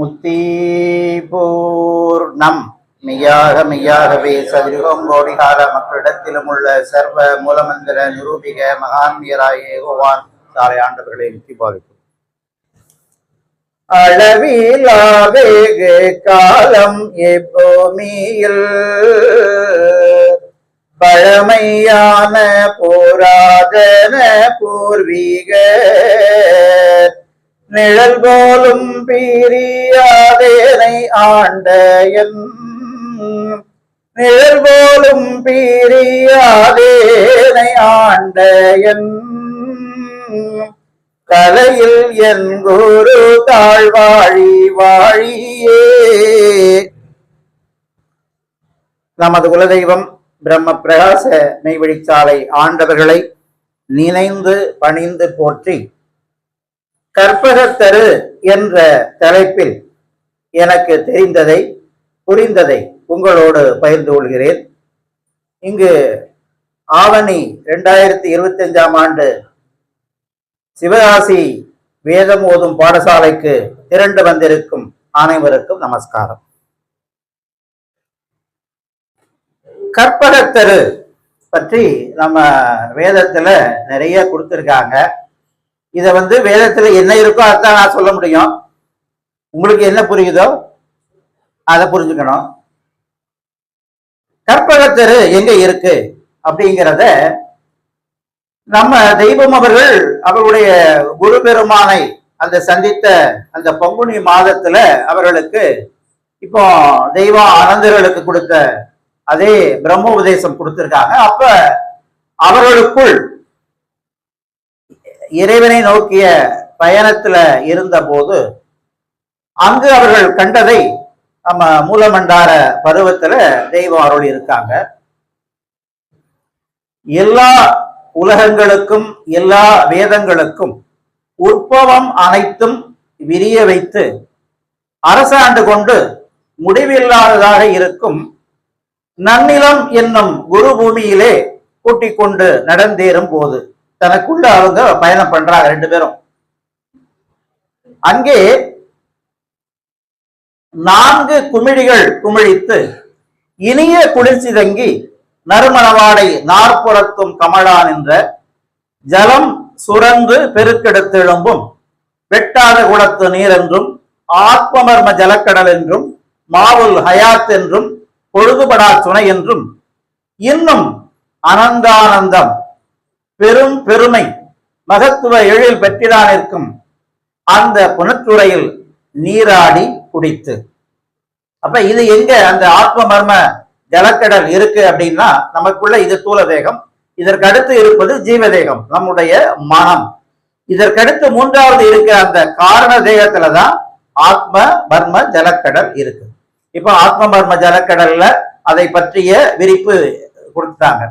முத்தி பூர்ணம் மெய்யாகவே சதுருகம் கோடி கால மக்களிடத்திலும் உள்ள சர்வ மூலமந்திர நிரூபிக மகான்மியராய ஏகோவான் சாலை ஆண்டவர்களை முத்தி பாதிக்கும். அளவிலாவேக காலம் எப்போமியில் பழமையான புராதன பூர்வீக நிழல் போலும் பீரியாதேனை ஆண்ட என் நிழல் போலும் பீரியாதேனை ஆண்ட என் தலையில் என் குரு தாழ்வாழி வாழியே. நமது குலதெய்வம் பிரம்ம பிரகாச மெய்வழிச்சாலை ஆண்டவர்களை நினைந்து பணிந்து போற்றி கற்பகத்தரு என்ற தலைப்பில் எனக்கு தெரிந்ததை புரிந்ததை உங்களோடு பகிர்ந்து கொள்கிறேன். இங்கு ஆவணி 2025 ஆண்டு சிவகாசி வேதம் ஓதும் பாடசாலைக்கு திரண்டு வந்திருக்கும் அனைவருக்கும் நமஸ்காரம். கற்பகத்தரு பற்றி நம்ம வேதத்துல நிறைய கொடுத்திருக்காங்க. இத வேதத்துல என்ன இருக்கோ அதான் நான் சொல்ல முடியும். உங்களுக்கு என்ன புரியுதோ அதை புரிஞ்சுக்கணும். கற்பகத்தரு எங்க இருக்கு அப்படிங்கிறத நம்ம தெய்வம் அவர்களுடைய குரு பெருமானை அந்த சந்தித்த அந்த பங்குனி மாதத்துல அவர்களுக்கு இப்போ தெய்வம் அனந்தர்களுக்கு கொடுத்த அதே பிரம்ம உபதேசம் கொடுத்திருக்காங்க. அப்ப அவர்களுக்குள் இறைவனை நோக்கிய பயணத்துல இருந்த போது அங்கு அவர்கள் கண்டதை நம்ம மூலமண்டார பருவத்துல தெய்வம் அருள் இருக்காங்க. எல்லா உலகங்களுக்கும் எல்லா வேதங்களுக்கும் உற்பவம் அனைத்தும் விரிய வைத்து அரசாண்டு கொண்டு முடிவில்லாததாக இருக்கும் நன்னிலம் என்னும் குரு பூமியிலே கூட்டிக் கொண்டு நடந்தேறும் போது தனக்குள்ள அவங்க பயணம் பண்றாங்க ரெண்டு பேரும். அங்கே 4 குமிழிகள் குமிழித்து இனிய குளிர்ச்சி தங்கி நறுமணவாடை நாற்புறத்தும் கமலான் என்ற ஜலம் சுரந்து பெருக்கெடுத்தெழும்பும் வெட்டாத குளத்து நீர் என்றும் ஆத்மமர்ம ஜலக்கடல் என்றும் மாவுல் ஹயாத் என்றும் பொழுதுபடா துணை என்றும் இன்னும் அனந்தானந்தம் பெரும் பெருமை மகத்துவ எழில் பெற்றிதான் இருக்கும் அந்த புனத்துறையில் நீராடி குடித்து. அப்ப இது எங்க அந்த ஆத்ம மர்ம ஜலக்கடல் இருக்கு அப்படின்னா நமக்குள்ள இது தூல தேகம், இதற்கு அடுத்து இருப்பது ஜீவதேகம் நம்முடைய மனம், இதற்கடுத்து 3வது இருக்கிற அந்த காரண தேகத்துலதான் ஆத்ம மர்ம ஜலக்கடல் இருக்கு. இப்ப ஆத்ம மர்ம ஜலக்கடல்ல அதை பற்றிய விரிப்பு கொடுத்தாங்க.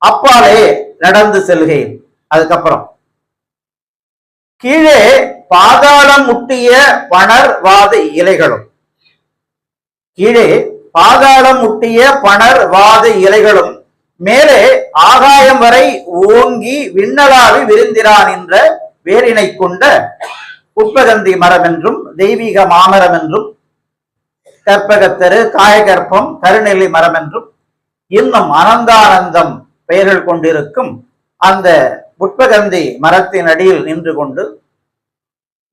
அப்பாலே நடந்து செல்கிறேன். அதுக்கப்புறம் கீழே பாதாளம் முட்டிய பணர் வாத இலைகளும் கீழே பாதாளம் முட்டிய பணர் வாத இலைகளும் மேலே ஆகாயம் வரை ஓங்கி விண்ணலாவி விருந்திரான் என்ற வேரினை கொண்ட புட்பகந்தி மரம் என்றும் தெய்வீக மாமரம் என்றும் கற்பகத்தரு காயகற்பம் கருநெல்லி மரம் என்றும் இன்னும் அனந்தானந்தம் பெயர்கள் கொண்டிருக்கும் அந்த புட்பகந்தி மரத்தின் அடியில் நின்று கொண்டு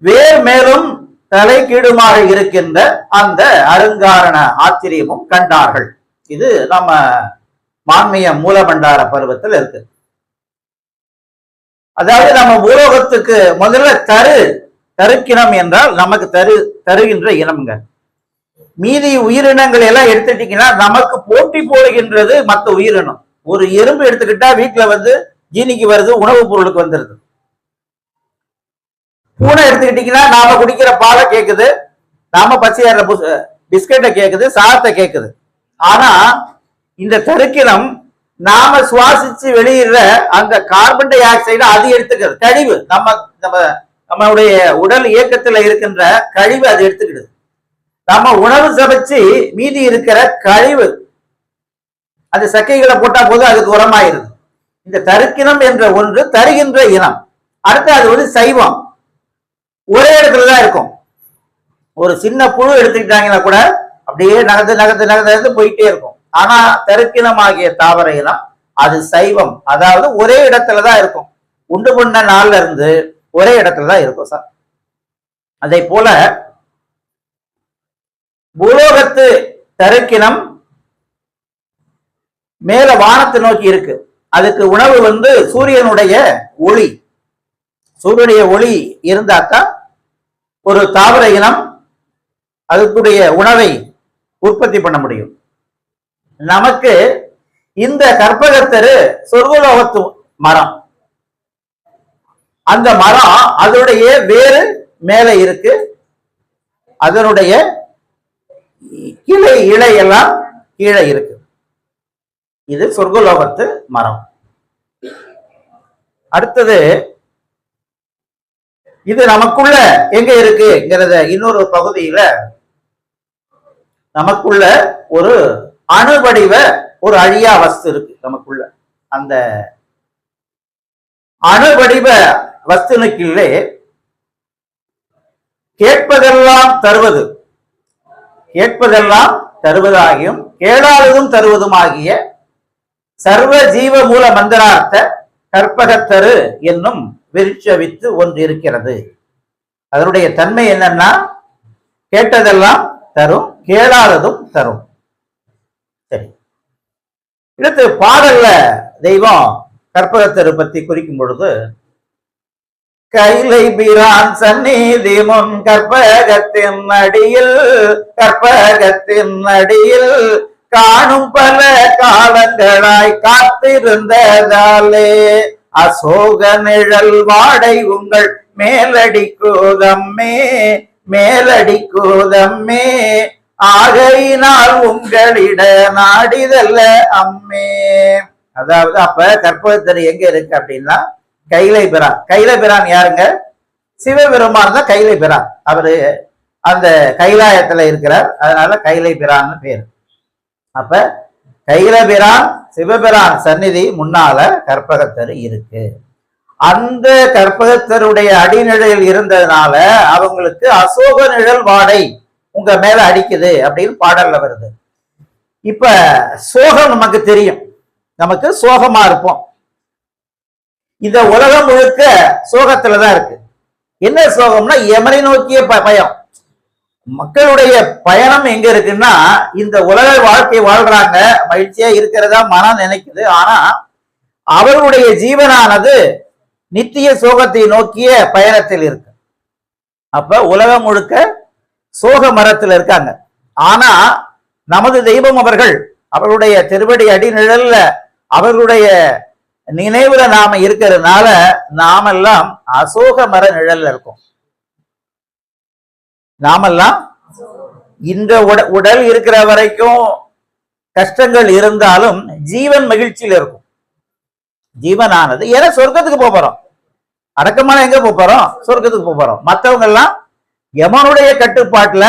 வேர் மேலும் தலை கீடுமாக இருக்கின்ற அந்த அருங்காரண ஆச்சரியமும் கண்டார்கள். இது நம்ம மான்மிய மூலபண்டார பருவத்தில் இருக்கு. அதாவது நம்ம பூலோகத்துக்கு முதல்ல தருக்கினம் என்றால் நமக்கு தருகின்ற இனம்ங்க. மீதி உயிரினங்கள் எல்லாம் எடுத்துட்டீங்கன்னா நமக்கு போட்டி போடுகின்றது மற்ற உயிரினம். ஒரு எறும்பு எடுத்துக்கிட்டா வீட்டுல ஜீனிக்கு வருது, உணவுப் பொருளுக்கு வந்துருது. பூனை எடுத்துக்கிட்டீங்கன்னா நாம குடிக்கிற பாலை கேக்குது, நாம பச்சையாடுற பிஸ்கெட்டை கேக்குது, சாதத்தை கேக்குது. ஆனா இந்த தருக்கினம் நாம சுவாசிச்சு வெளியிடுற அந்த கார்பன் டை ஆக்சைடு அது எடுத்துக்கிறது. கழிவு நம்மளுடைய உடல் இயக்கத்துல இருக்கின்ற கழிவு அது எடுத்துக்கிடுது. நம்ம உணவு சமைச்சு மீதி இருக்கிற கழிவு அந்த சக்கைகளை போட்டா போது அதுக்கு உரமாயிருது. இந்த தருக்கினம் என்ற ஒன்று தருகின்ற இனம். அடுத்து அது சைவம், ஒரே இடத்துலதான் இருக்கும். ஒரு சின்ன புழு எடுத்துக்கிட்டாங்கன்னா கூட அப்படியே நகர்ந்து நகர்ந்து நகர்ந்து போயிட்டே இருக்கும். ஆனா தருக்கினமாகிய தாவர இனம் அது சைவம், அதாவது ஒரே இடத்துலதான் இருக்கும். உண்டு பண்ண நாள்ல இருந்து ஒரே இடத்துலதான் இருக்கும் சார். அதை போல பூலோகத்து தருக்கினம் மேல வானத்தை நோக்கி இருக்கு. அதுக்கு உணவு சூரியனுடைய ஒளி. சூரியனுடைய ஒளி இருந்தாத்தான் ஒரு தாவர இனம் அதுக்குடைய உணவை உற்பத்தி பண்ண முடியும். நமக்கு இந்த கற்பகத்தரு சொர்க்கலோகத்து மரம். அந்த மரம் அதனுடைய வேறு மேல இருக்கு, அதனுடைய இலை எல்லாம் கீழே இருக்கு. இது சொர்க்கலோகத்து மரம். அடுத்தது இது நமக்குள்ள எங்க இருக்குங்கிறத இன்னொரு பகுதியில நமக்குள்ள ஒரு அணுவடிவ ஒரு அழியா வஸ்து இருக்கு. நமக்குள்ள அந்த அணுவடிவ வஸ்துனுக்குள்ளே கேட்பதெல்லாம் தருவது, கேட்பதெல்லாம் தருவதாகியும் கேளாததும் தருவதுமாகிய சர்வ ஜீவ மூல மந்திரார்த்த கற்பகத்தரு என்னும் விருட்ச வித்து ஒன்று இருக்கிறது. அதனுடைய தன்மை என்னன்னா கேட்டதெல்லாம் தரும், கேளாததும் தரும். சரி, அடுத்து பாடல்ல தெய்வம் கற்பகத்தரு பத்தி குறிக்கும் பொழுது, கைலை பிரான் சந்நிதி முன் கற்பகத்தின் அடியில், கற்பகத்தின் அடியில் காணும் பல காலங்களாய் காத்திருந்ததாலே அசோக நிழல் வாடை உங்கள் மேலடிக்கூதம்மே, மேலடிக்கூதம்மே ஆகையினால் உங்களிட நாடிதல்ல அம்மே. அதாவது அப்ப கற்பகத்தரு எங்க இருக்கு அப்படின்னா கைலை பிரான். கைலை பிரான் யாருங்க? சிவபெருமான் தான் கைலை பிரான். அவரு அந்த கைலாயத்துல இருக்கிறார், அதனால கைலை பிரான்னு பேரு. அப்ப கைலபிரான் சிவபிரான் சந்நிதி முன்னால கற்பகத்தரு இருக்கு. அந்த கற்பகத்தருடைய அடிநிழலில் இருந்ததுனால அவங்களுக்கு அசோக நிழல் வாடை உங்க மேல அடிக்குது அப்படின்னு பாடல்ல வருது. இப்ப சோகம் நமக்கு தெரியும், நமக்கு சோகமா இருப்போம். இந்த உலகம் முழுக்க சோகத்துலதான் இருக்கு. என்ன சோகம்னா யமனை நோக்கிய பயம். மக்களுடைய பயணம் எங்க இருக்குன்னா இந்த உலக வாழ்க்கை வாழ்றாங்க, மகிழ்ச்சியா இருக்கிறதா மனம் நினைக்குது. ஆனா அவர்களுடைய ஜீவனானது நித்திய சோகத்தை நோக்கிய பயணத்தில் இருக்கு. அப்ப உலகம் முழுக்க சோக மரத்தில் இருக்காங்க. ஆனா நமது தெய்வம் அவர்கள் அவர்களுடைய திருவடி அடி நிழல்ல அவர்களுடைய நினைவுல நாம இருக்கிறதுனால நாமெல்லாம் அசோக மர நிழல்ல இருக்கோம். நாமெல்லாம் இந்த உடல் இருக்கிற வரைக்கும் கஷ்டங்கள் இருந்தாலும் ஜீவன் மகிழ்ச்சியில் இருக்கும். ஜீவனானது ஏன்னா சொர்க்கத்துக்கு போறோம், அடக்கமான எங்க போறோம்? சொர்க்கத்துக்கு போறோம். மற்றவங்க எல்லாம் யமனுடைய கட்டுப்பாட்டுல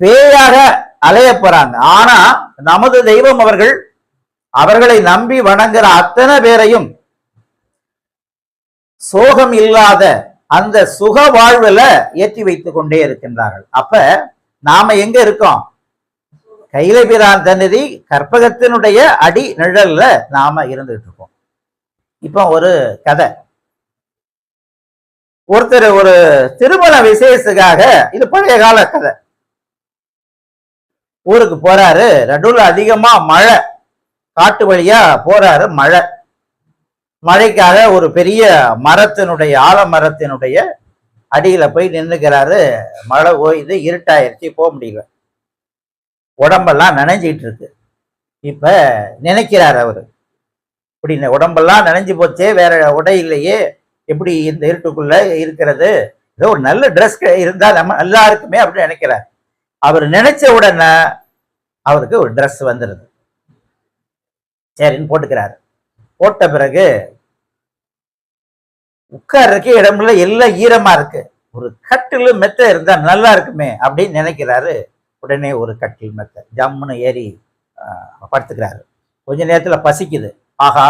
பேயாக அலைய போறாங்க. ஆனா நமது தெய்வம் அவர்கள் அவர்களை நம்பி வணங்குற அத்தனை பேரையும் சோகம் இல்லாத அந்த சுக வாழ்வுல ஏற்றி வைத்துக் கொண்டே இருக்கின்றார்கள். அப்ப நாம எங்க இருக்கோம்? கைலபிரான் சந்நிதி கற்பகத்தினுடைய அடி நிழல்ல நாம இருந்துட்டு இருக்கோம். இப்ப ஒரு கதை. ஒருத்தர் ஒரு திருமண விசேஷத்துக்காக, இது பழைய கால கதை, ஊருக்கு போறாரு. நடுவுல அதிகமா மழை, காட்டு வழியா போறாரு. மழைக்காக ஒரு பெரிய மரத்தினுடைய ஆலமரத்தினுடைய அடியில போய் நின்னுக்கிறாரு. மழை ஓய்து, இருட்டாயிருச்சு, போக முடியல, உடம்பெல்லாம் நனைஞ்சிட்டு இருக்கு. இப்ப நினைக்கிறார் அவரு, இப்படி உடம்பெல்லாம் நனைஞ்சு போச்சே, வேற உடை இல்லையே, எப்படி இந்த இருட்டுக்குள்ள இருக்கிறது, ஏதோ ஒரு நல்ல ட்ரெஸ் இருந்தா நம்ம நல்லா இருக்குமே அப்படின்னு நினைக்கிறார். அவர் நினைச்ச உடனே அவருக்கு ஒரு ட்ரெஸ் வந்துடுது. சரின்னு போட்டுக்கிறாரு. போட்ட பிறகு உட்கார்றதுக்கு இடம்ல எல்லாம் ஈரமா இருக்கு, ஒரு கட்டில் மெத்த இருந்தா நல்லா இருக்குமே அப்படின்னு நினைக்கிறாரு. உடனே ஒரு கட்டில் மெத்த ஜம்முன்னு ஏறி படுத்துக்கிறாரு. கொஞ்ச நேரத்துல பசிக்குது. ஆஹா,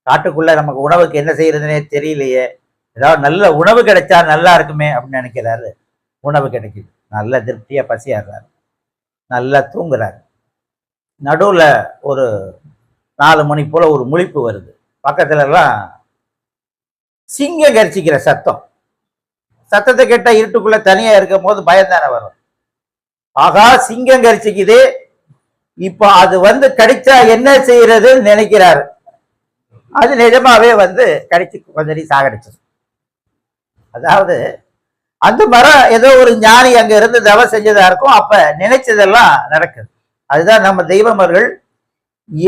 காட்டுக்குள்ள நமக்கு உணவுக்கு என்ன செய்யறதுன்னே தெரியலையே, ஏதாவது நல்ல உணவு கிடைச்சா நல்லா இருக்குமே அப்படின்னு நினைக்கிறாரு. உணவு கிடைக்குது, நல்ல திருப்தியா பசியாடுறாரு, நல்லா தூங்குறாரு. நடுவுல ஒரு 4 மணி போல ஒரு முழிப்பு வருது. பக்கத்துல எல்லாம் சிங்கம் கரிச்சிக்கிற சத்தம். சத்தத்தை கேட்டா இருட்டுக்குள்ள தனியா இருக்கும் போது பயந்தானே வரும். ஆகா, சிங்கம் கரிச்சிக்குது, இப்ப அது வந்து கடிச்சா என்ன செய்யறதுன்னு நினைக்கிறாரு. அது நிஜமாவே வந்து கடிச்சு கொஞ்சம் சாகடிச்சு. அதாவது அந்த மரம் ஏதோ ஒரு ஞானி அங்க இருந்து தவம் செஞ்சதா இருக்கும், அப்ப நினைச்சதெல்லாம் நடக்குது. அதுதான் நம்ம தெய்வமர்கள்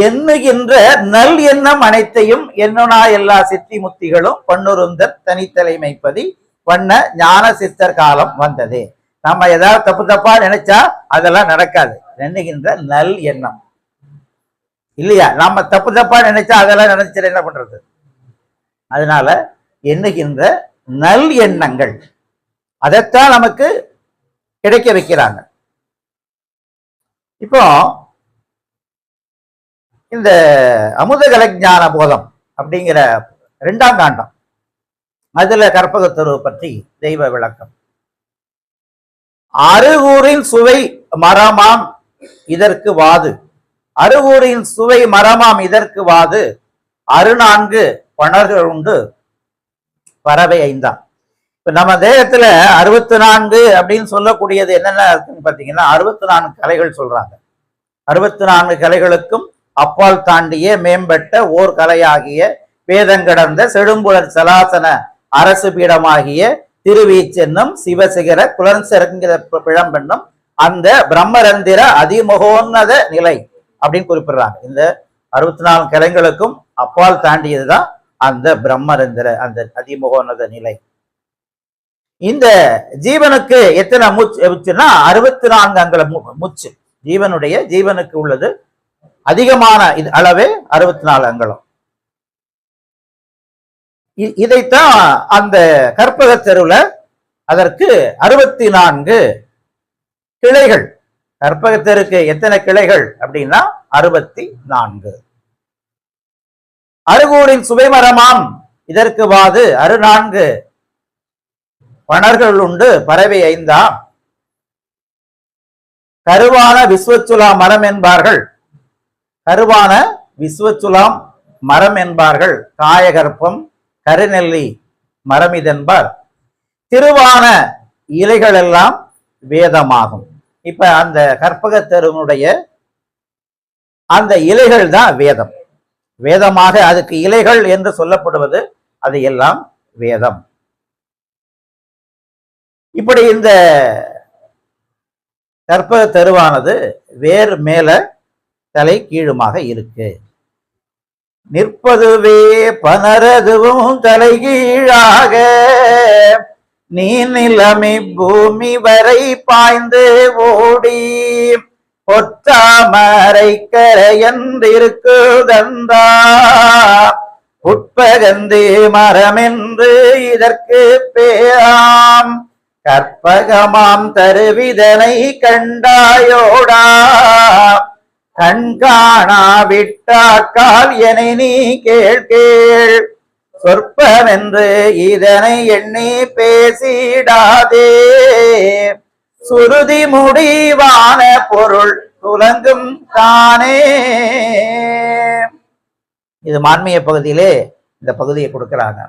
எண்ணுகின்ற நல் எண்ணம் அனைத்தையும் எண்ணுனா எல்லா சித்தி முத்திகளும் பொன்னுருந்தர் தனித்தலைமைப்பதி வண்ண ஞான சித்தர் காலம் வந்தது. நம்ம ஏதாவது தப்பு தப்பா நினைச்சா அதெல்லாம் நடக்காது. எண்ணுகின்ற நல் எண்ணம் இல்லையா? நம்ம தப்பு தப்பா நினைச்சா அதெல்லாம் நினைச்சு என்ன பண்றது? அதனால எண்ணுகின்ற நல் எண்ணங்கள் அதைத்தான் நமக்கு கிடைக்க வைக்கிறாங்க. இப்போ இந்த அமுதகல ஞான போதம் அப்படிங்கிற 2ஆம் காண்டம், அதுல கற்பகத்தரு பற்றி தெய்வ விளக்கம். அருகூரின் சுவை மரமாம் இதற்கு வாது, அருகூரின் சுவை மரமாம் இதற்கு வாது, 64 பணர்கள் உண்டு பறவை 5ஆம். இப்ப நம்ம தேகத்துல 64 அப்படின்னு சொல்லக்கூடியது என்னென்ன இருக்குன்னு பாத்தீங்கன்னா 64 கலைகள் சொல்றாங்க. 64 கலைகளுக்கும் அப்பால் தாண்டிய மேம்பட்ட ஓர் கலையாகிய வேதங்கடந்த செடும்புலர் சலாசன அரசு பீடமாகிய திருவீச்சென்னும் சிவசிகர குலன்சரங்கிற பிழம்பெண்ணும் அந்த பிரம்மரந்திர அதிமுகோன்னத நிலை அப்படின்னு குறிப்பிடுறாங்க. இந்த 64 கலைகளுக்கும் அப்பால் தாண்டியதுதான் அந்த பிரம்மரந்திர அந்த அதிமுகோன்னத நிலை. இந்த ஜீவனுக்கு எத்தனை மூச்சுன்னா 64 அங்குல மூச்சு. ஜீவனுக்கு உள்ளது அதிகமான அளவே 64 அங்குலம். இதைத்தான் அந்த கற்பக தெருவுல அதற்கு 64 கிளைகள். கற்பக தெருக்கு எத்தனை கிளைகள் அப்படின்னா 64. அருகூரின் சுவைமரமாம் இதற்கு வாது 64 பணர்கள் உண்டு பறவை 5ஆம். கருவான விஸ்வச்சுலா மரம் என்பார்கள், கருவான விஸ்வச்சுலாம் மரம் என்பார்கள், காயகற்பம் கருநெல்லி மரம் இதென்பார், திருவான இலைகள் எல்லாம் வேதமாகும். இப்ப அந்த கற்பகத்தருனுடைய அந்த இலைகள் தான் வேதம். வேதமாக அதுக்கு இலைகள் என்று சொல்லப்படுவது அது எல்லாம் வேதம். இப்படி இந்த கற்பக தருவானது வேர் மேல தலை கீழுமாக இருக்கு. நிற்பதுவே பனரதுவும் தலை கீழாக நீ நிலமை பூமி வரை பாய்ந்து ஓடி பொற்றாமரை கரையன்றிருக்குதந்தா உட்பகந்து மரம் என்று இதற்கு பேராம் கற்பகமாம் தருவிதனை கண்டாயோடா கண்காணா விட்டாக்கால் என நீ கேள் சொற்பமென்று இதனை எண்ணி பேசிடாதே சுருதி முடிவான பொருள் துலங்கும் தானே. இது மான்மிய பகுதியிலே இந்த பகுதியை கொடுக்கிறாங்க.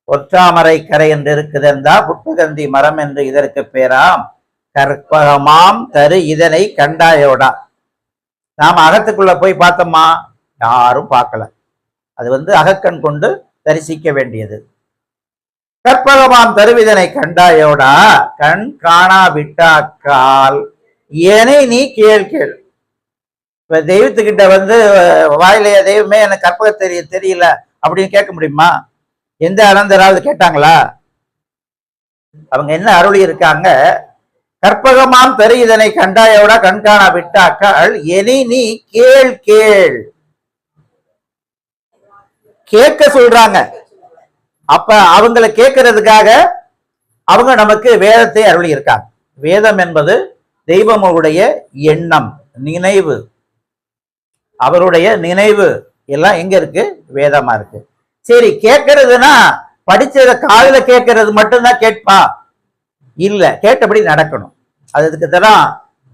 ஒற்றாமரை கரை என்று இருக்குதென்றா புட்பகந்தி மரம் என்று இதற்கு பேராம் கற்பகமாம் தரு இதனை கண்டாயோடா. நாம் அகத்துக்குள்ள போய் பார்த்தோமா? யாரும் பார்க்கல. அது அகக்கண் கொண்டு தரிசிக்க வேண்டியது. கற்பகமாம் தருவிதனை கண்டாயோடா கண் காணா விட்டாக்கால் ஏனை நீ கேள். இப்ப தெய்வத்துக்கிட்ட வாயிலையா தெய்வமே எனக்கு கற்பக தெரியல அப்படின்னு கேட்க முடியுமா? எந்த அனந்தராவது கேட்டாங்களா? அவங்க என்ன அருளி இருக்காங்க? கற்பகமாம் தரு இதனை கண்டாயோட கண்காணா விட்டாக்கால் எனை நீ கேள். கேட்க சொல்றாங்க. அப்ப அவங்களை கேட்கறதுக்காக அவங்க நமக்கு வேதத்தை அருளி இருக்காங்க. வேதம் என்பது தெய்வமுடைய எண்ணம், நினைவு. அவருடைய நினைவு எல்லாம் எங்க இருக்கு? வேதமா இருக்கு. சரி, கேட்கறதுன்னா படிச்சத காதுல கேட்கறது மட்டும்தான் கேட்பா? இல்ல, கேட்டபடி நடக்கணும். அதுக்கு தான்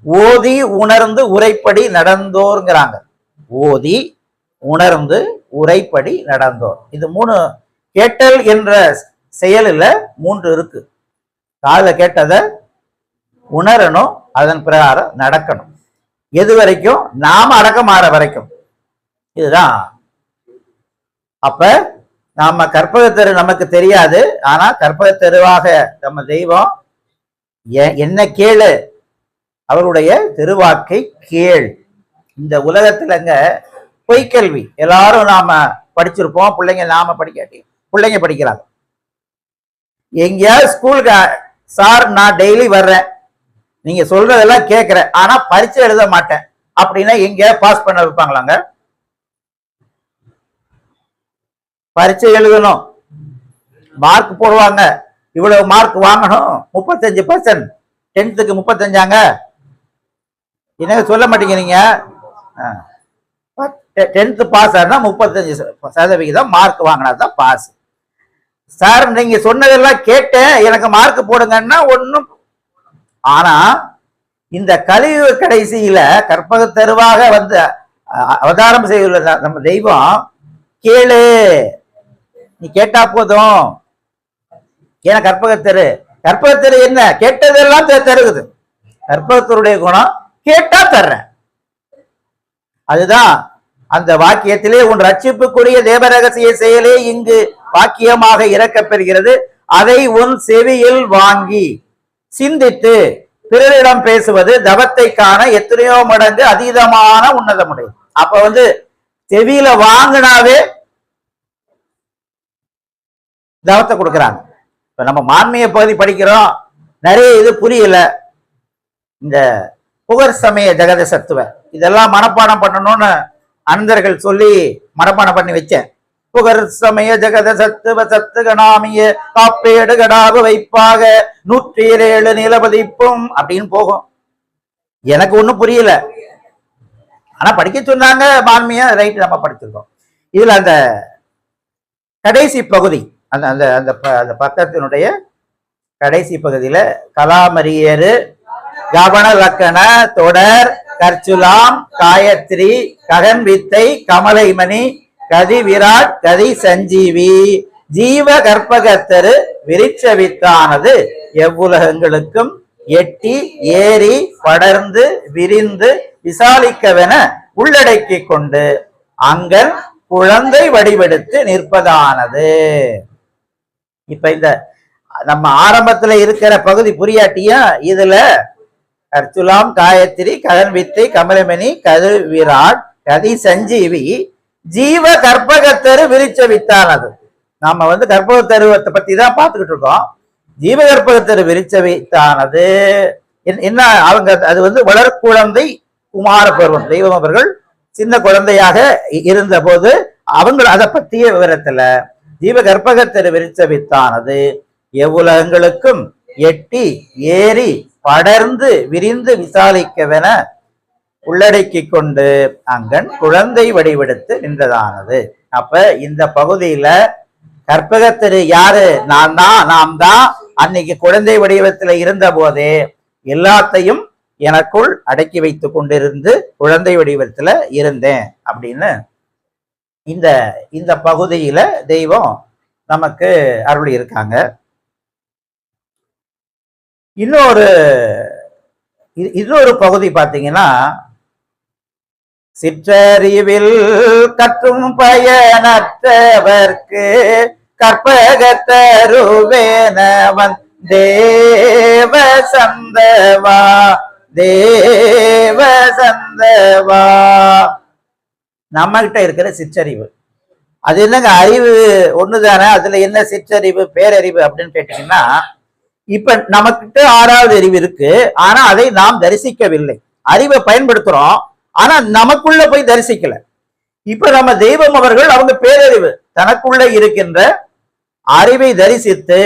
ஓதி உணர்ந்து உரைப்படி நடந்தோர்ங்கிறாங்க. ஓதி உணர்ந்து உரைப்படி நடந்தோர். இது 3 கேட்டல் என்ற செயலில் 3 இருக்கு. காதுல கேட்டதை உணரணும், அதன் பிரகாரம் நடக்கணும். எது வரைக்கும்? நாம அடக்கமாற வரைக்கும். இதுதான். அப்ப நாம கற்பகத்தரு நமக்கு தெரியாது, ஆனா கற்பகத்தருவாக நம்ம தெய்வம் என்ன கேளு, அவருடைய திருவாக்கை கேள். இந்த உலகத்துலங்க பொய்க்கல்வி எல்லாரும் நாம படிச்சிருப்போம். பிள்ளைங்க நாம படிக்காட்டி பிள்ளைங்க படிக்கிறாங்க. எங்கேயாவது ஸ்கூலுக்கு சார் நான் டெய்லி வர்றேன், நீங்க சொல்றதெல்லாம் கேட்கிறேன், ஆனா பரீட்சை எழுத மாட்டேன் அப்படின்னா எங்கேயாவது பாஸ் பண்ண வைப்பாங்களாங்க? பரீட்சை எழுதணும், மார்க் போடுவாங்க, இவ்வளவு மார்க் வாங்கணும், 35%. 10th 35. என்ன சொல்ல மாட்டேங்கிறீங்க? 10th பாஸ் ஆனா 35% மார்க் வாங்கினா தான் பாஸ். சார் நீங்க சொன்னதெல்லாம் கேட்டேன், எனக்கு மார்க் போடுங்கன்னா ஒன்னும். ஆனா இந்த கலியுக கடைசியில கற்பகத்தருவாக வந்து அவதாரம் செய்துள்ள நம்ம தெய்வம், கேளு, நீ கேட்டா போதும். ஏன்னா கற்பகத்தரு என்ன கேட்டதெல்லாம் தருகுது. கற்பகத்தருடைய குணம் கேட்டா தர்றேன். அதுதான் அந்த வாக்கியத்திலே உன் ரட்சிப்புக்குரிய தேவரகசிய செயலே இங்கு வாக்கியமாக இறக்கப் பெறுகிறது. அதை உன் செவியில் வாங்கி சிந்தித்து பிறரிடம் பேசுவது தவத்தை காண எத்தனையோ மடங்கு அதீதமான உன்னதமுடைய. அப்ப வந்து செவியில வாங்கினாவே தவத்தை கொடுக்குறாங்க. இப்ப நம்ம மான்மிய பகுதி படிக்கிறோம், நிறைய இது புரியல. இந்த புகர் சமய ஜெகத சத்துவ இதெல்லாம் மனப்பாடம் பண்ணணும்னு அனந்தர்கள் சொல்லி மனப்பாடம் பண்ணி வச்சேன். புகர் சமய ஜெகத சத்துவ சத்துகணாமிய காப்பேடு கடாபு வைப்பாக 107 நிலபதிப்பும் அப்படின்னு போகும். எனக்கு ஒண்ணும் புரியல, ஆனா படிக்க சொன்னாங்க மான்மிய, ரைட், நம்ம படிச்சிருக்கோம். இதுல அந்த கடைசி பகுதி, அந்த அந்த அந்த பக்கத்தினுடைய கடைசி பகுதியில கலாமரியரு கவன லக்கண தொடர் கர்ச்சுலாம் காயத்ரி ககன் வித்தை கமலைமணி கதி விராட் கதி சஞ்சீவி ஜீவ கற்பகத்தரு விரிச்ச வித்தானது எவ்வுலகங்களுக்கும் எட்டி ஏறி படர்ந்து விரிந்து விசாலிக்கவென உள்ளடக்கி கொண்டு அங்கன் குழந்தை வடிவெடுத்து நிற்பதானது. இப்ப இந்த நம்ம ஆரம்பத்துல இருக்கிற பகுதி புரியாட்டியும் இதுல கர்ச்சுலாம் காயத்ரி ககன் வித்தை கமலமணி கது விராட் கதி சஞ்சீவி ஜீவ கற்பகத்தரு விரிச்ச வித்தானது. நாம வந்து கற்பகத்தருவத்தை பத்தி தான் பார்த்துக்கிட்டு இருக்கோம். ஜீவ கற்பகத்தரு விரிச்ச வித்தானது என்ன? அவங்க அது வந்து வளர்குழந்தை குமார பருவம். தெய்வம் அவர்கள் சின்ன குழந்தையாக இருந்த போது அவங்க அதை பற்றிய விவரத்துல ஜீவ கற்பகத்தரு விரிச்ச வித்தானது எவ்வுலகங்களுக்கும் எட்டி ஏறி படர்ந்து விரிந்து விசாலிக்கவென உள்ளடக்கி கொண்டு அங்கன் குழந்தை வடிவெடுத்து நின்றதானது. அப்ப இந்த பகுதியில கற்பகத்தரு யாரு? நாம் தான் அன்னைக்கு குழந்தை வடிவத்துல இருந்த போதே எல்லாத்தையும் எனக்குள் அடக்கி வைத்து கொண்டிருந்து குழந்தை வடிவத்துல இருந்தேன் அப்படின்னு இந்த இந்த பகுதியில தெய்வம் நமக்கு அருளி இருக்காங்க. இன்னொரு பகுதி பார்த்தீங்கன்னா, சிற்றறிவில் கற்றும் பயனற்றவர்க்கு கற்பகத்தருவேனவன் தேவ சந்தவா தேவ சந்தவா. நம்ம கிட்ட இருக்கிற சிற்றறிவு அது என்னங்க? அறிவு ஒண்ணுதானே, அதுல என்ன சிற்றறிவு பேரறிவு அப்படின்னு கேட்டீங்கன்னா, இப்ப நமக்கிட்ட 6வது அறிவு இருக்கு, ஆனா அதை நாம் தரிசிக்கவில்லை. அறிவை பயன்படுத்துறோம், ஆனா நமக்குள்ள போய் தரிசிக்கல. இப்ப நம்ம தெய்வம் அவர்கள் அவங்க பேரறிவு தனக்குள்ள இருக்கின்ற அறிவை தரிசித்து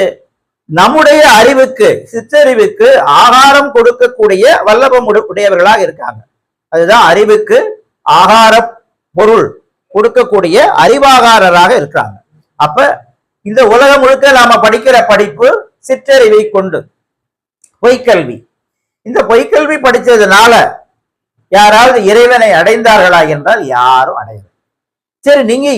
நம்முடைய அறிவுக்கு சிற்றறிவுக்கு ஆகாரம் கொடுக்கக்கூடிய வல்லபம் உடையவர்களாக இருக்காங்க. அதுதான் அறிவுக்கு ஆகார பொருள் கொடுக்கக்கூடிய அறிவாகாரராக இருக்கிறாங்க. அப்ப இந்த உலகம் முழுக்க நாம படிக்கிற படிப்பு சிற்றறிவை கொண்டு பொய்க்கல்வி. இந்த பொய்க்கல்வி படிச்சதுனால யாராவது இறைவனை அடைந்தார்களா என்றால் யாரும் அடையல. சரி, நீங்க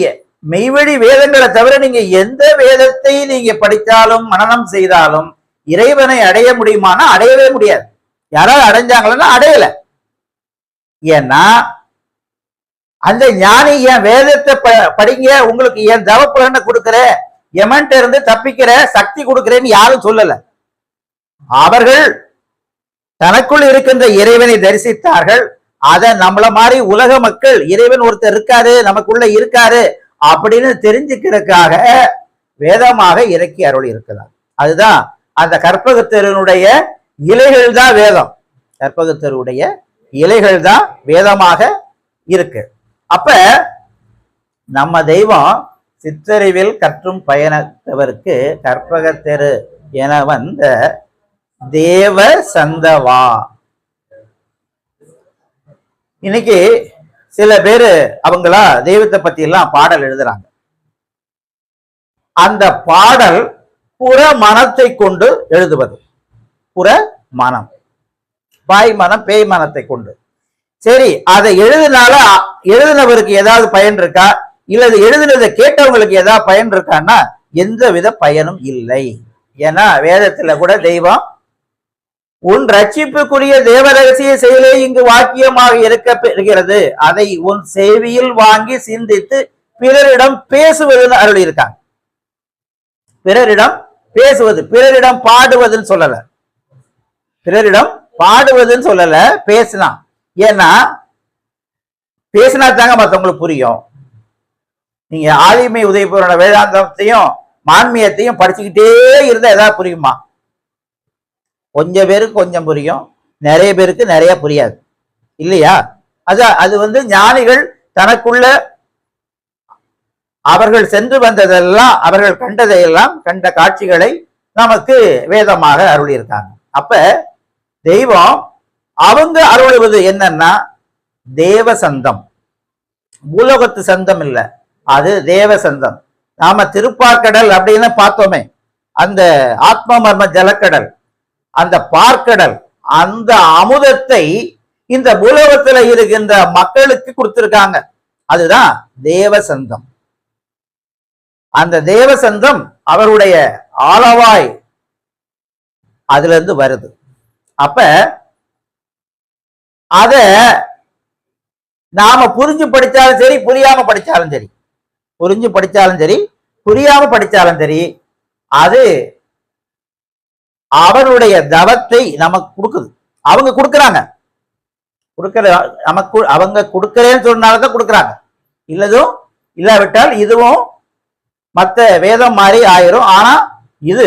மெய்வழி வேதங்களை தவிர நீங்க எந்த வேதத்தை நீங்க படித்தாலும் மனனம் செய்தாலும் இறைவனை அடைய முடியுமானா அடையவே முடியாது. யாராவது அடைஞ்சாங்களா? அடையல. ஏன்னா அந்த ஞானி என் வேதத்தை படிங்க, உங்களுக்கு என் தவப்புலனை கொடுக்கிற, எமன்ட்ட இருந்து தப்பிக்கிற சக்தி கொடுக்கிறேன்னு யாரும் சொல்லல. அவர்கள் தனக்குள் இருக்கின்ற இறைவனை தரிசித்தார்கள். அத நம்மள மாதிரி உலக மக்கள் இறைவன் ஒருத்தர் இருக்காரு, நமக்குள்ள இருக்காரு அப்படின்னு தெரிஞ்சுக்கிறதுக்காக வேதமாக இறக்கி அருள் இருக்கிறார். அதுதான் அந்த கற்பகத்தருனுடைய இலைகள் தான் வேதம். கற்பகத்தருடைய இலைகள் தான் வேதமாக இருக்கு. அப்ப நம்ம தெய்வம் சிற்றறிவில் கற்றும் பயனத்தவருக்கு கற்பகத்தெரு என வந்த தேவ சந்தவா. இன்னைக்கு சில பேரு அவங்களா தெய்வத்தை பத்தி எல்லாம் பாடல் எழுதுறாங்க. அந்த பாடல் புற மனத்தை கொண்டு எழுதுவது. புற மனம், பாய் மனம், பேய் மனத்தை கொண்டு. சரி, அதை எழுதினவருக்கு ஏதாவது பயன் இருக்கா? இல்லது எழுதினதை கேட்டவங்களுக்கு ஏதாவது பயன் இருக்கான்னா எந்த வித பயனும் இல்லை. ஏன்னா வேதத்துல கூட தெய்வம் உன் ரட்சிப்புக்குரிய தேவ ரகசிய செயலே இங்கு வாக்கியமாக இருக்க பெறுகிறது, அதை உன் செவியில் வாங்கி சிந்தித்து பிறரிடம் பேசுவதுன்னு அருள் இருக்காங்க. பிறரிடம் பேசுவது, பிறரிடம் பாடுவதுன்னு சொல்லல, பிறரிடம் பாடுவதுன்னு சொல்லல, பேசினா. ஏன்னா பேசினா தாங்க மற்றவங்களுக்கு புரியும். நீங்க ஆலிமை உதயபூரண வேதாந்தத்தையும் மான்மியத்தையும் படிச்சுக்கிட்டே இருந்தா ஏதாவது புரியுமா? கொஞ்சம் பேருக்கு கொஞ்சம் புரியும், நிறைய பேருக்கு நிறைய புரியாது இல்லையா? அது ஞானிகள் தனக்குள்ள அவர்கள் சென்று வந்ததெல்லாம், அவர்கள் கண்டதையெல்லாம், கண்ட காட்சிகளை நமக்கு வேதமாக அருளியிருக்காங்க. அப்ப தெய்வம் அவங்க அருளுவது என்னன்னா தேவ சந்தம், பூலோகத்து சந்தம் இல்லை, அது தேவ சந்தம். நாம திருப்பார்க்கடல் அப்படின்னு பார்த்தோமே, அந்த ஆத்ம மர்ம ஜலக்கடல், அந்த பார்க்கடல், அந்த அமுதத்தை இந்த பூலோகத்துல இருக்கின்ற மக்களுக்கு கொடுத்திருக்காங்க. அதுதான் தேவசந்தம். அந்த தேவசந்தம் அவருடைய ஆளவாய் அதுல இருந்து வருது. அப்ப அத நாம புரிஞ்சு படிச்சாலும் சரி, புரியாம படிச்சாலும் சரி, புரிஞ்சு படிச்சாலும் சரி, புரியாம படிச்சாலும் சரி, அது அவருடைய தவத்தை நமக்கு கொடுக்குது. அவங்க கொடுக்குறாங்க, நமக்கு அவங்க கொடுக்கிறேன்னு சொன்னால்தான் கொடுக்குறாங்க. இல்லதும் இல்லாவிட்டால் இதுவும் மற்ற வேதம் மாதிரி ஆயிரும். ஆனா இது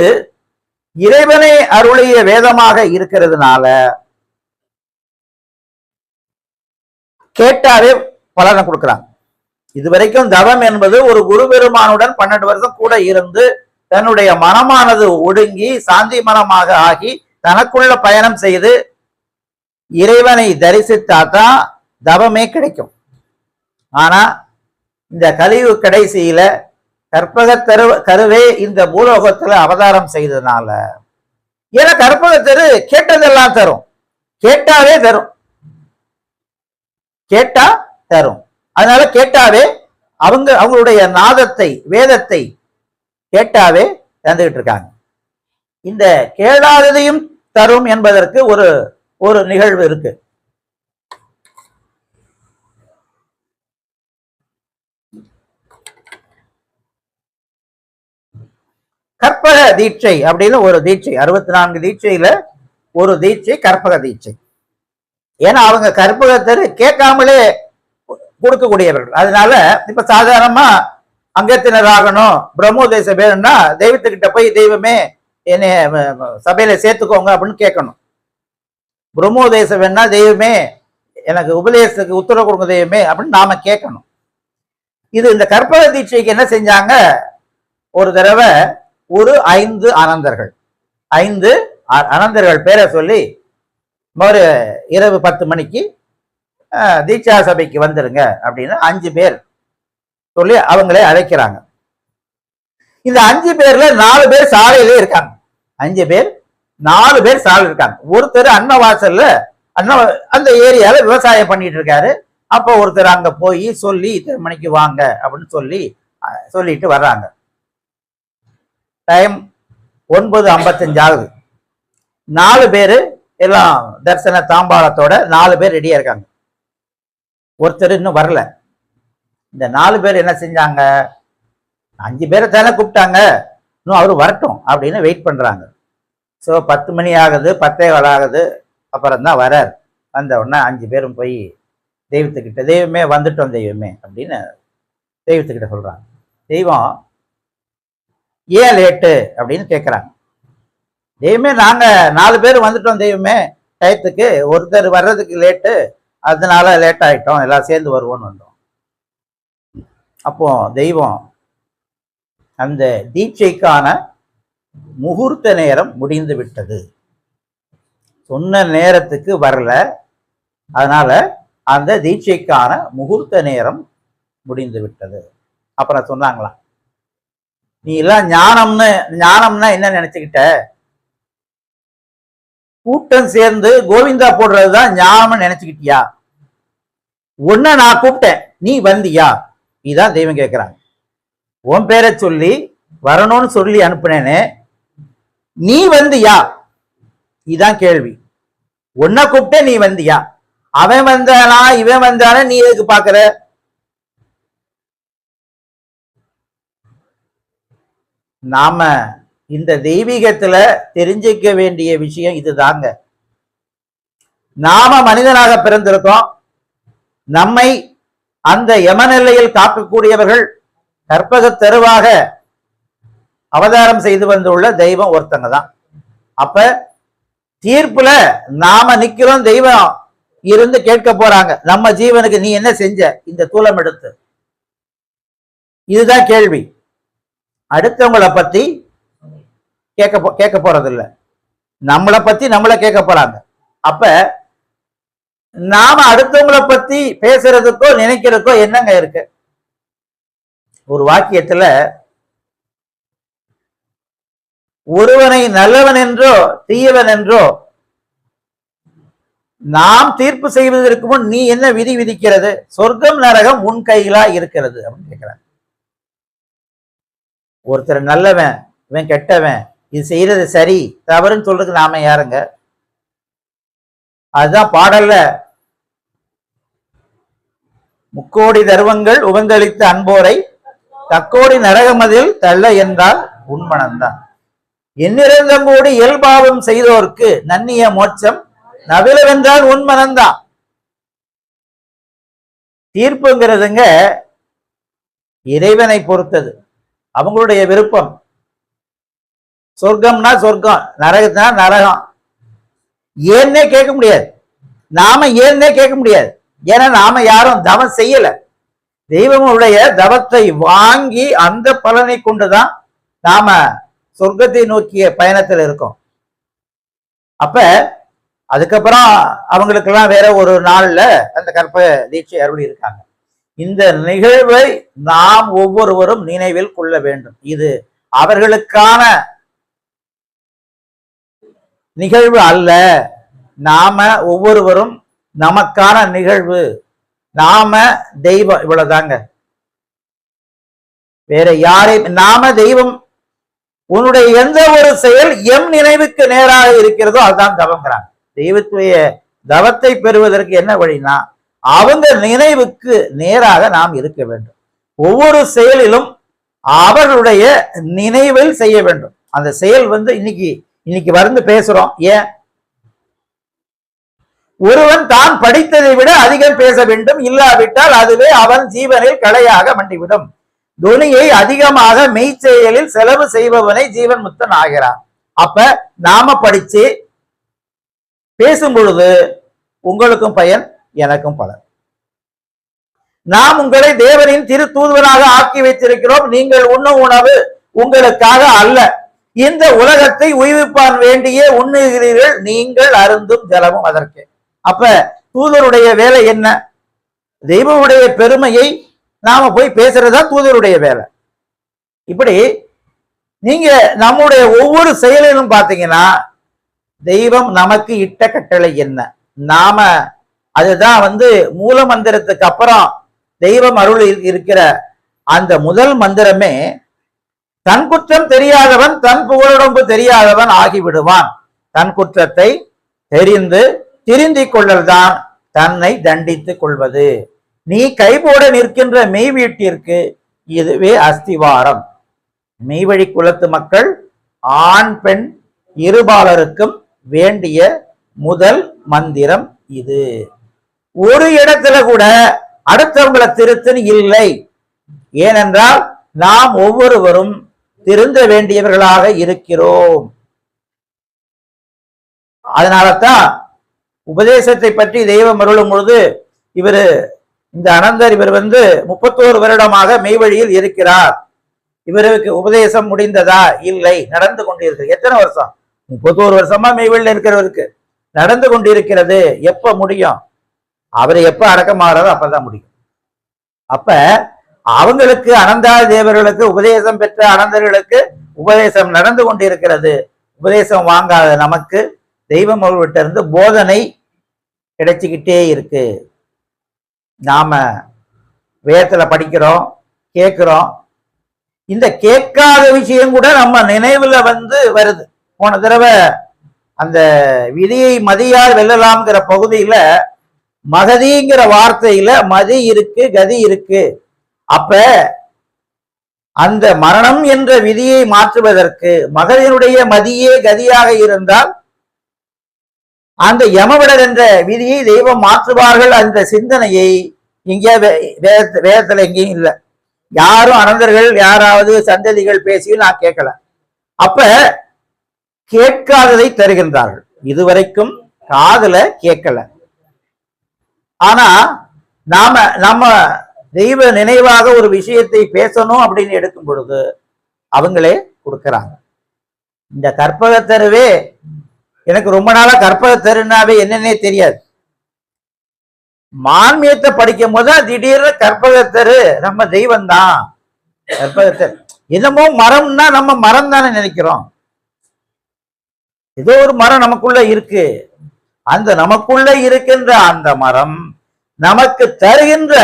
இறைவனை அருளிய வேதமாக இருக்கிறதுனால கேட்டாவே பலனை கொடுக்குறாங்க. இதுவரைக்கும் தவம் என்பது ஒரு குரு பெருமானுடன் 12 வருஷம் கூட இருந்து தன்னுடைய மனமானது ஒடுங்கி சாந்தி மனமாக ஆகி தனக்குள்ள பயணம் செய்து இறைவனை தரிசித்தாதான் தவமே கிடைக்கும். ஆனா இந்த கலியுக கடைசியில கற்பக கருவே இந்த பூலோகத்துல அவதாரம் செய்ததுனால, ஏன்னா கற்பகத்தரு கேட்டதெல்லாம் தரும், கேட்டாவே தரும், கேட்டா தரும். அதனால கேட்டாவே அவங்களுடைய நாதத்தை, வேதத்தை கேட்டாவே தந்துகிட்டு இருக்காங்க. இந்த கேளாததையும் தரும் என்பதற்கு ஒரு நிகழ்வு இருக்கு. கற்பக தீட்சை அப்படின்னு ஒரு தீட்சை, 64 தீட்சையில ஒரு தீட்சை கற்பக தீட்சை. ஏன்னா அவங்க கற்பகத்தரு கேட்காமலே கொடுக்கக்கூடியவர்கள். அதனால இப்ப சாதாரணமா அங்கத்தினர் ஆகணும், பிரம்மோதேசம் வேணும்னா தெய்வத்துக்கிட்ட போய் தெய்வமே என்னை சபையில சேர்த்துக்கோங்க அப்படின்னு கேட்கணும். பிரம்மோதேசம் வேணா தெய்வமே எனக்கு உபதேசத்துக்கு உத்தரவு கொடுங்க தெய்வமே அப்படின்னு நாம கேட்கணும். இது இந்த கற்பக தீட்சைக்கு என்ன செஞ்சாங்க, ஒரு தடவை ஒரு 5 அனந்தர்கள் பேரை சொல்லி ஒரு இரவு 10 மணிக்கு தீட்சா சபைக்கு வந்துருங்க அப்படின்னு 5 பேர் சொல்லி அவங்களே அழைக்கிறாங்க. இந்த 5 பேர்ல 4 பேர் சாலையிலே இருக்காங்க. 5 பேர் 4 பேர் சால் இருக்காங்க. ஒருத்தர் அன்னவாசல்ல அந்த ஏரியால விவசாயம் பண்ணிட்டு இருக்காரு. அப்போ ஒருத்தர் அங்க போய் சொல்லி இத்தனை மணிக்கு வாங்க அப்படின்னு சொல்லிட்டு வர்றாங்க. டைம் 9:55 ஆகுது. 4 பேரு எல்லாம் தரிசன தாம்பாளத்தோட 4 பேர் ரெடியா இருக்காங்க. ஒருத்தர் இன்னும் வரல. இந்த 4 பேர் என்ன செஞ்சாங்க, 5 பேரை தானே கூப்பிட்டாங்க, இன்னும் அவரு வரட்டும் அப்படின்னு வெயிட் பண்றாங்க. ஸோ 10 மணி ஆகுது, 10:15 ஆகுது. அப்புறம் தான் வரார். வந்த உடனே 5 பேரும் போய் தெய்வத்துக்கிட்ட, தெய்வமே வந்துட்டோம் தெய்வமே அப்படின்னு தெய்வத்துக்கிட்ட சொல்றாங்க. தெய்வம் ஏன் லேட்டு அப்படின்னு கேட்குறாங்க. தெய்வமே நாங்க 4 பேர் வந்துட்டோம் தெய்வமே, டயத்துக்கு ஒருத்தர் வர்றதுக்கு லேட்டு, அதனால லேட் ஆயிட்டோம், எல்லாம் சேர்ந்து வருவோம்னு வந்தோம். அப்போ தெய்வம் அந்த தீட்சைக்கான முகூர்த்த நேரம் முடிந்து விட்டது, சொன்ன நேரத்துக்கு வரல, அதனால அந்த தீட்சைக்கான முகூர்த்த நேரம் முடிந்து விட்டது. அப்புறம் சொன்னாங்களாம், நீ எல்லாம் ஞானம்னா என்ன நினைச்சுக்கிட்ட, கூட்டம் சேர்ந்து கோவிந்தா போடுறதுதான் ஞானம்னு நினைச்சுக்கிட்டியா, உன்னை நான் கூப்பிட்டேன் நீ வந்தியா, இதான் தெய்வம் கேட்கிறாங்க. உன் பேரை சொல்லி வரணும்னு சொல்லி அனுப்புனேனே, நீ வந்தியா, இதான் கேள்வி. உன்னை கூப்பிட்ட நீ வந்தியா, அவன் வந்தானா இவன் வந்தானா நீ எதுக்கு பாக்குற? நாம இந்த தெய்வீகத்துல தெரிஞ்சுக்க வேண்டிய விஷயம் இதுதாங்க. நாம மனிதனாக பிறந்திருக்கோம். நம்மை அந்த யமநிலையில் காக்கக்கூடியவர்கள் கற்பக தெருவாக அவதாரம் செய்து வந்துள்ள தெய்வம் ஒருத்தங்க தான். அப்ப தீர்ப்புல நாம நிக்கிறோம், தெய்வம் இருந்து கேட்க போறாங்க, நம்ம ஜீவனுக்கு நீ என்ன செஞ்ச இந்த தூலம் எடுத்து, இதுதான் கேள்வி. அடுத்தவங்களை பத்தி கேட்க போறது இல்ல, நம்மளை பத்தி நம்மளை கேட்க போறாங்க. அப்ப நாம அடுத்தவங்களை பத்தி பேசுறதுக்கோ நினைக்கிறதுக்கோ என்னங்க இருக்கு? ஒரு வாக்கியத்துல ஒருவனை நல்லவன் என்றோ தீயவன் என்றோ நாம் தீர்ப்பு செய்வதற்கு முன் நீ என்ன விதி விதிக்கிறது, சொர்க்கம் நரகம் உன் கையிலா இருக்கிறது அப்படின்னு கேட்கிறாங்க. ஒருத்தர் நல்லவன் இவன் கெட்டவன், இது செய்யறது சரி தவறுன்னு சொல்றதுக்கு நாம யாருங்க? அதுதான் பாடல்ல முக்கோடி தர்வங்கள் உபந்தளித்த அன்போரை தக்கோடி நரகமதில் தள்ள என்றால் உண்மனந்தான். எண்ணிறந்தங்கூடி இயல்பாவம் செய்தோர்க்கு நன்னிய மோட்சம் நவிலவென்றால் உண்மனந்தான். தீர்ப்புங்கிறதுங்க இறைவனை பொறுத்தது, அவங்களுடைய விருப்பம். சொர்க்கம்னா சொர்க்கம், நரகம்னா நரகம். ஏன்னே கேட்க முடியாது, நாம ஏன்னே கேட்க முடியாது. ஏன்னா நாம யாரும் தவம் செய்யல, தெய்வமுடைய தவத்தை வாங்கி அந்த பலனை கொண்டுதான் நாம சொர்க்கத்தை நோக்கிய பயணத்தில் இருக்கோம். அப்ப அதுக்கப்புறம் அவங்களுக்கெல்லாம் வேற ஒரு நாள்ல அந்த கற்ப தீட்சை அருளி இருக்காங்க. இந்த நிகழ்வை நாம் ஒவ்வொருவரும் நினைவில் கொள்ள வேண்டும். இது அவர்களுக்கான நிகழ்வு அல்ல, நாம ஒவ்வொருவரும் நமக்கான நிகழ்வு. நாம தெய்வம், இவ்வளவுதாங்க, வேற யாரை. நாம தெய்வம். உன்னுடைய எந்த ஒரு செயல் எம் நினைவுக்கு நேராக இருக்கிறதோ அதுதான் தவங்கிறாங்க. தெய்வத்துடைய தவத்தை பெறுவதற்கு என்ன வழினா அவங்க நினைவுக்கு நேராக நாம் இருக்க வேண்டும். ஒவ்வொரு செயலிலும் அவர்களுடைய நினைவில் செய்ய வேண்டும். அந்த செயல் இன்னைக்கு வந்து பேசுறோம். ஏன்? ஒருவன் தான் படித்ததை விட அதிகம் பேச வேண்டும், இல்லாவிட்டால் அதுவே அவன் ஜீவனில் களையாக மண்டிவிடும். துணியை அதிகமாக மெய்ச்செயலில் செலவு செய்பவனை ஜீவன் முத்தன் ஆகிறான். அப்ப நாம படிச்சு பேசும் பொழுது உங்களுக்கும் பயன், எனக்கும் பலன். நாம் உங்களை தேவனின் திரு தூதுவனாக ஆக்கி வைத்திருக்கிறோம். நீங்கள் உண்ணும் உணவு உங்களுக்காக அல்ல, இந்த உலகத்தை உய்விப்பான் வேண்டியே உண்ணுகிறீர்கள், நீங்கள் அருந்தும் ஜலமும் அதற்கு. அப்ப தூதருடைய வேலை என்ன? தெய்வனுடைய பெருமையை நாம போய் பேசுறதா தூதருடைய வேலை. இப்படி நீங்க நம்முடைய ஒவ்வொரு செயலிலும் பாத்தீங்கன்னா தெய்வம் நமக்கு இட்ட கட்டளை என்ன? நாம அதுதான் மூல மந்திரத்துக்கு அப்புறம் தெய்வம் அருள் இருக்கிற அந்த முதல் மந்திரமே, தன் குற்றம் தெரியாதவன் தன் புகழுடம்பு தெரியாதவன் ஆகிவிடுவான். தன் குற்றத்தை தெரிந்து திருந்திக் கொள்ளல்தான் தன்னை தண்டித்துக் கொள்வது. நீ கைபோட நிற்கின்ற மெய் வீட்டிற்கு இதுவே அஸ்திவாரம். மெய்வழி குலத்து மக்கள் ஆண் பெண் இருபாலருக்கும் வேண்டிய முதல் மந்திரம் இது. ஒரு இடத்துல கூட அடுத்தவங்களை திருத்தன் இல்லை. ஏனென்றால் நாம் ஒவ்வொருவரும் திருந்த வேண்டியவர்களாக இருக்கிறோம். அதனாலதான் உபதேசத்தை பற்றி தெய்வம் அருளும் பொழுது இந்த அனந்தர் 31 வருடமாக மெய்வழியில் இருக்கிறார். இவருக்கு உபதேசம் முடிந்ததா? இல்லை, நடந்து கொண்டிருக்கிறது. எத்தனை வருஷம்? 31 வருஷமா மெய்வழியில் இருக்கிறவருக்கு நடந்து கொண்டிருக்கிறது. எப்ப முடியும்? அவரை எப்ப அடக்கமாறாரோ அப்பதான் முடியும். அப்ப அவங்களுக்கு, அனந்தா தேவர்களுக்கு, உபதேசம் பெற்ற அனந்தர்களுக்கு உபதேசம் நடந்து கொண்டிருக்கிறது. உபதேசம் வாங்காத நமக்கு தெய்வம் அவர்கிட்ட இருந்து போதனை கிடைச்சிக்கிட்டே இருக்கு. நாம வேதத்துல படிக்கிறோம், கேட்கிறோம். இந்த கேட்காத விஷயம் கூட நம்ம நினைவுல வருது. போன தடவை அந்த விதியை மதியால் வெல்லலாம்ங்கிற பகுதியில மகதிங்கிற வார்த்தையில மதி இருக்கு, கதி இருக்கு. அப்ப அந்த மரணம் என்ற விதியை மாற்றுவதற்கு மகதியினுடைய மதியே கதியாக இருந்தால் அந்த யமவிடர் என்ற விதியை தெய்வம் மாற்றுவார்கள். அந்த சிந்தனையை இங்கே வேதத்துல எங்கேயும் இல்லை. யாரும் அனந்தர்கள் யாராவது சந்ததிகள் பேசி நான் கேட்கல. அப்ப கேட்காததை தருகின்றார்கள். இதுவரைக்கும் காதுல கேட்கல. ஆனா நம்ம தெய்வ நினைவாக ஒரு விஷயத்தை பேசணும் அப்படின்னு எடுக்கும் பொழுது அவங்களே கொடுக்கறாங்க. இந்த கற்பகத்தருவே எனக்கு ரொம்ப நாளா கற்பகத்தருனாவே என்னன்னே தெரியாது. மான்மியத்தை படிக்கும் போது திடீர்னு கற்பகத்தரு நம்ம தெய்வம் தான். கற்பகத்தரு என்னமோ மரம்னா நம்ம மரம் தானே நினைக்கிறோம். ஏதோ ஒரு மரம் நமக்குள்ள இருக்கு. அந்த நமக்குள்ள இருக்கின்ற அந்த மரம் நமக்கு தருகின்ற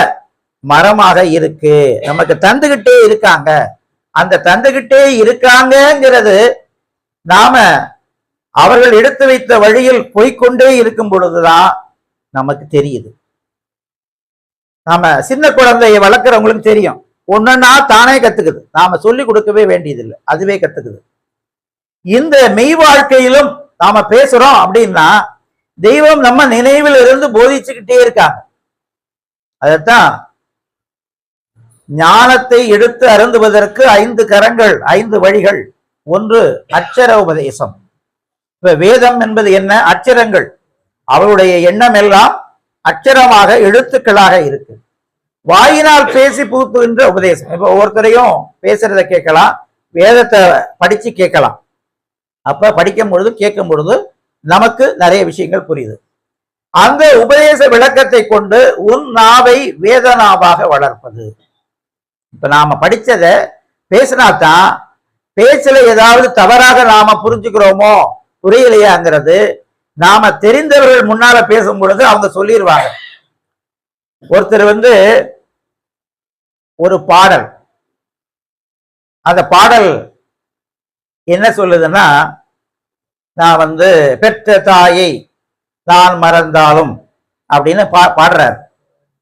மரமாக இருக்கு. நமக்கு தந்துகிட்டே இருக்காங்க. அந்த தந்துகிட்டே இருக்காங்கிறது நாம அவர்கள் எடுத்து வைத்த வழியில் போய்கொண்டே இருக்கும் பொழுதுதான் நமக்கு தெரியுது. நாம சின்ன குழந்தைய வளர்க்குறவங்களுக்கு தெரியும். ஒன்னொன்னா தானே கத்துக்குது. நாம சொல்லி கொடுக்கவே வேண்டியதில்லை, அதுவே கத்துக்குது. இந்த மெய் வாழ்க்கையிலும் நாம பேசுறோம் அப்படின்னா தெய்வம் நம்ம நினைவில் இருந்து போதிச்சுக்கிட்டே இருக்காங்க. அதத்தான் ஞானத்தை எடுத்து அருந்துவதற்கு 5 கரங்கள், 5 வழிகள். ஒன்று அட்சர உபதேசம். இப்ப வேதம் என்பது என்ன? அட்சரங்கள். அவருடைய எண்ணம் எல்லாம் அட்சரமாக, எழுத்துக்களாக இருக்கு. வாயினால் பேசி பூத்துகின்ற உபதேசம். இப்ப ஒவ்வொருத்தரையும் பேசுறத கேட்கலாம், வேதத்தை படிச்சு கேட்கலாம். அப்ப படிக்கும் பொழுது கேட்கும் பொழுது நமக்கு நிறைய விஷயங்கள் புரியுது. அந்த உபதேச விளக்கத்தை கொண்டு உன் நாவை வேதனாவாக வளர்ப்பது. இப்ப நாம படிச்சத பேசினாதான், பேச்சுல ஏதாவது தவறாக நாம புரிஞ்சுக்கிறோமோ புரியலையாங்கிறது நாம தெரிந்தவர்கள் முன்னால பேசும் பொழுது அவங்க சொல்லிடுவாங்க. ஒருத்தர் ஒரு பாடல், அந்த பாடல் என்ன சொல்லுதுன்னா, நான் பெற்ற தாயை நான் மறந்தாலும் அப்படின்னு பாடுறார்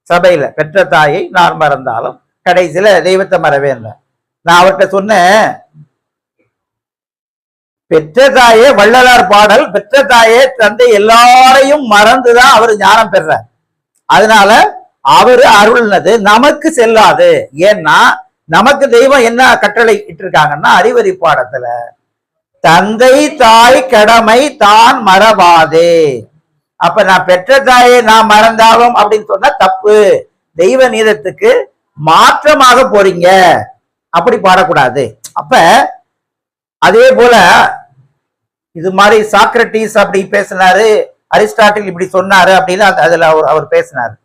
சபையில. பெற்ற தாயை நான் மறந்தாலும் கடைசியில தெய்வத்தை மறவேன். நான் அவர்கிட்ட சொன்னேன், பெற்ற தாயே வள்ளலார் பாடல், பெற்ற தாயே தந்தை எல்லாரையும் மறந்துதான் அவர் ஞானம் பெறார். அதனால அவரு அருள்னது நமக்கு செல்லாது. ஏன்னா நமக்கு தெய்வம் என்ன கட்டளை இட்டிருக்காங்கன்னா, அறிவறி பாடத்துல தந்தை தாய் கடமை தான் மறவாதே. அப்ப நான் பெற்ற தாயை நான் மறந்தாலும் அப்படின்னு சொன்னா தப்பு. தெய்வ நீதத்துக்கு மாற்றமாக போறீங்க, அப்படி பாடக்கூடாது. அப்ப அதே போல இது மாதிரி சாக்ரட்டிஸ் அப்படி பேசினாரு, அரிஸ்டாட்டில் இப்படி சொன்னாரு அப்படின்னு அதுல அவர் பேசினாரு.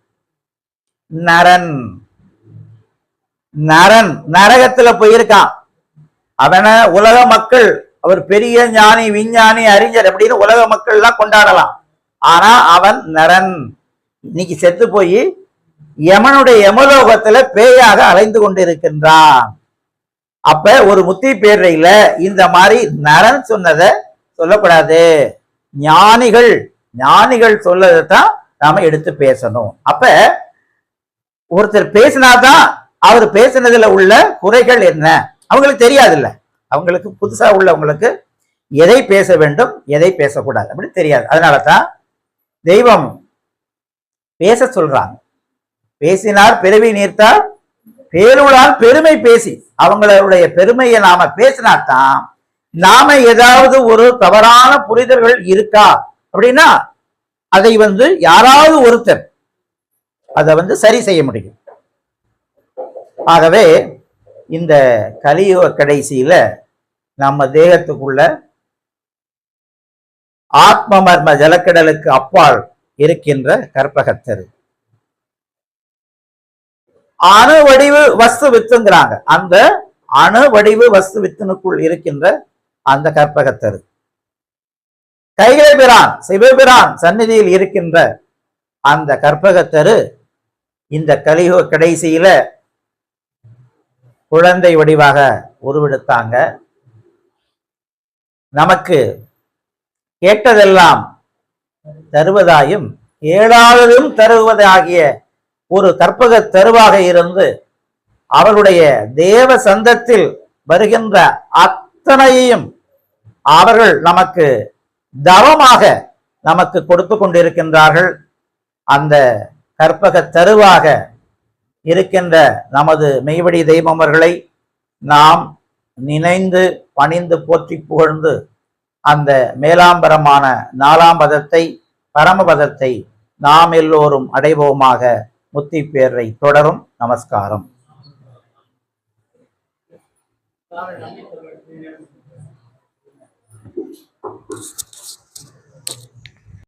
நரன் நரன் நரகத்துல போயிருக்கான். அவனை உலக மக்கள் அவர் பெரிய ஞானி, விஞ்ஞானி, அறிஞர் அப்படின்னு உலக மக்கள் எல்லாம் கொண்டாடலாம். ஆனா அவன் நரன். இன்னைக்கு செத்து போய் யமனுடைய யமலோகத்துல பேயாக அலைந்து கொண்டிருக்கின்றான். அப்ப ஒரு முத்தி பேரையில இந்த மாதிரி நரன் சொன்னதை சொல்லக்கூடாது. ஞானிகள் சொல்லதான் நாம எடுத்து பேசணும். அப்ப ஒருத்தர் பேசினாதான் அவர் பேசினதுல உள்ள குறைகள் என்ன அவங்களுக்கு தெரியாது இல்ல. அவங்களுக்கு புதுசா உள்ளவங்களுக்கு எதை பேச வேண்டும் எதை பேசக்கூடாது அப்படி தெரியாது. அதனாலதான் தெய்வம் பேச சொல்றாங்க. பேசினார் பிறவி நீர்த்தார் பேருளால் பெருமை பேசி அவங்களுடைய பெருமையை நாம பேசினாதான் நாம ஏதாவது ஒரு தவறான புரிதல்கள் இருக்கா அப்படின்னா அதை யாராவது ஒருத்தர் அதை சரி செய்ய முடியும். ஆகவே இந்த கலியுக கடைசியில நம்ம தேகத்துக்குள்ள ஆத்ம மர்ம ஜலக்கடலுக்கு அப்பால் இருக்கின்ற கற்பகத்தரு அணு வடிவு வஸ்து வித்துங்கிறாங்க. அந்த அணு வடிவு வஸ்து வித்தினுக்குள் இருக்கின்ற அந்த கற்பகத்தரு கைகளை பிரான் சிவபிரான் சந்நிதியில் இருக்கின்ற அந்த கற்பகத்தரு இந்த கலியுக கடைசியில குழந்தை வடிவாக உருவெடுத்தாங்க. நமக்கு கேட்டதெல்லாம் தருவதாயும் கேளாததும் தருவதாகிய ஒரு கற்பக தருவாக இருந்து அவருடைய தேவ சந்தத்தில் வருகின்ற அத்தனையையும் அவர்கள் நமக்கு தவமாக நமக்கு கொடுத்து கொண்டிருக்கின்றார்கள். அந்த கற்பக தருவாக இருக்கின்ற நமது மெய்வடி தெய்வமர்களை நாம் நினைந்து பணிந்து போற்றி புகழ்ந்து அந்த மேலாம்பரமான 4ஆம் பதத்தை பரமபதத்தை நாம் எல்லோரும் அடைவோமாக. முத்தி பேரை தொடரும். நமஸ்காரம்.